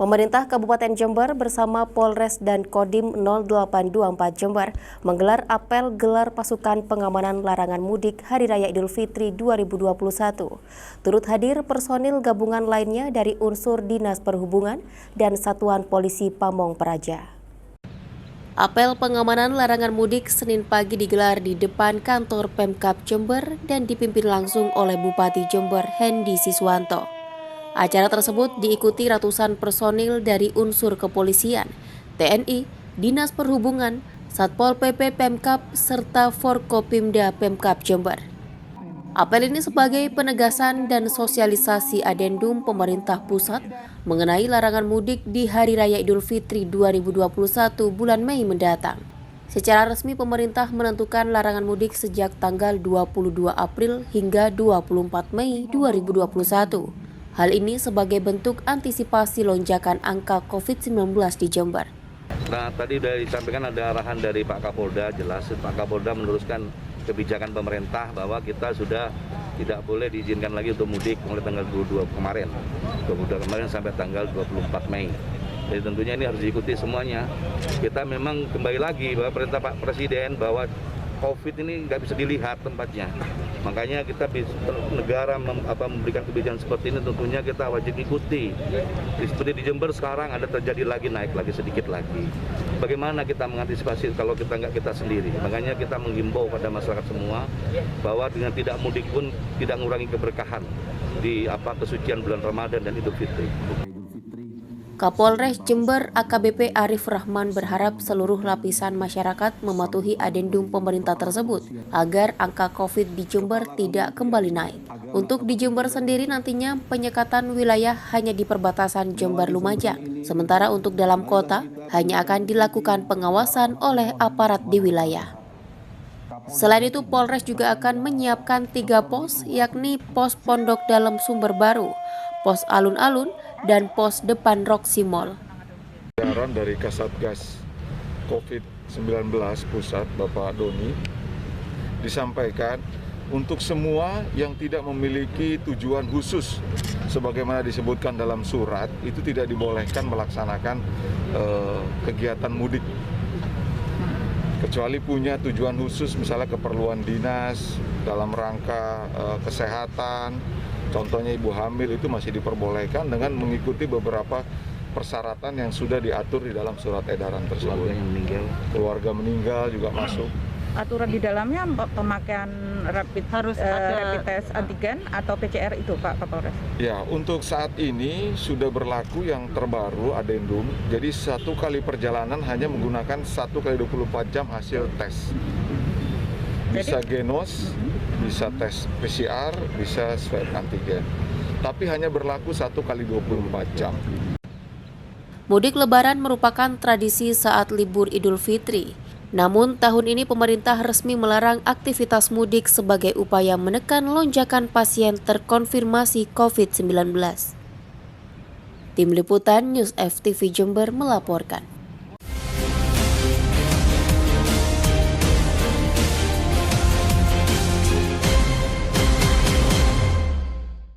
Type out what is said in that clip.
Pemerintah Kabupaten Jember bersama Polres dan Kodim 0824 Jember menggelar apel gelar pasukan pengamanan larangan mudik Hari Raya Idul Fitri 2021. Turut hadir personil gabungan lainnya dari unsur Dinas Perhubungan dan Satuan Polisi Pamong Praja. Apel pengamanan larangan mudik Senin pagi digelar di depan kantor Pemkab Jember dan dipimpin langsung oleh Bupati Jember Hendy Siswanto. Acara tersebut diikuti ratusan personil dari unsur kepolisian, TNI, Dinas Perhubungan, Satpol PP Pemkab, serta Forkopimda Pemkab Jember. Apel ini sebagai penegasan dan sosialisasi adendum pemerintah pusat mengenai larangan mudik di Hari Raya Idul Fitri 2021 bulan Mei mendatang. Secara resmi pemerintah menentukan larangan mudik sejak tanggal 22 April hingga 24 Mei 2021. Hal ini sebagai bentuk antisipasi lonjakan angka COVID-19 di Jember. Nah, tadi sudah disampaikan ada arahan dari Pak Kapolda, jelas Pak Kapolda meneruskan kebijakan pemerintah bahwa kita sudah tidak boleh diizinkan lagi untuk mudik mulai tanggal 22 kemarin sampai tanggal 24 Mei. Jadi tentunya ini harus diikuti semuanya. Kita memang kembali lagi bahwa perintah Pak Presiden bahwa COVID ini nggak bisa dilihat tempatnya. Makanya kita negara memberikan kebijakan seperti ini tentunya kita wajib ikuti. Seperti di Jember sekarang ada terjadi lagi naik lagi sedikit lagi. Bagaimana kita mengantisipasi kalau kita sendiri? Makanya kita menghimbau pada masyarakat semua bahwa dengan tidak mudik pun tidak mengurangi keberkahan di kesucian bulan Ramadan dan Idul Fitri. Kapolres Jember AKBP Arif Rahman berharap seluruh lapisan masyarakat mematuhi adendum pemerintah tersebut agar angka COVID di Jember tidak kembali naik. Untuk di Jember sendiri nantinya penyekatan wilayah hanya di perbatasan Jember Lumajang, sementara untuk dalam kota hanya akan dilakukan pengawasan oleh aparat di wilayah. Selain itu, Polres juga akan menyiapkan 3 pos, yakni pos Pondok Dalam Sumber Baru, pos Alun-Alun, dan pos depan Roxy Mall. Arahan dari Kasatgas COVID-19 Pusat, Bapak Doni, disampaikan untuk semua yang tidak memiliki tujuan khusus, sebagaimana disebutkan dalam surat, itu tidak dibolehkan melaksanakan kegiatan mudik. Kecuali punya tujuan khusus, misalnya keperluan dinas, dalam rangka kesehatan, contohnya ibu hamil itu masih diperbolehkan dengan mengikuti beberapa persyaratan yang sudah diatur di dalam surat edaran tersebut. Keluarga meninggal juga masuk. Aturan di dalamnya pemakaian rapid test antigen atau PCR itu Pak Kapolres? Ya, untuk saat ini sudah berlaku yang terbaru adendum. Jadi 1 kali perjalanan hanya menggunakan 1 kali 24 jam hasil tes. Bisa genos, bisa tes PCR, bisa swab antigen. Tapi hanya berlaku 1 kali 24 jam. Mudik Lebaran merupakan tradisi saat libur Idul Fitri. Namun tahun ini pemerintah resmi melarang aktivitas mudik sebagai upaya menekan lonjakan pasien terkonfirmasi COVID-19. Tim Liputan News FTV Jember melaporkan.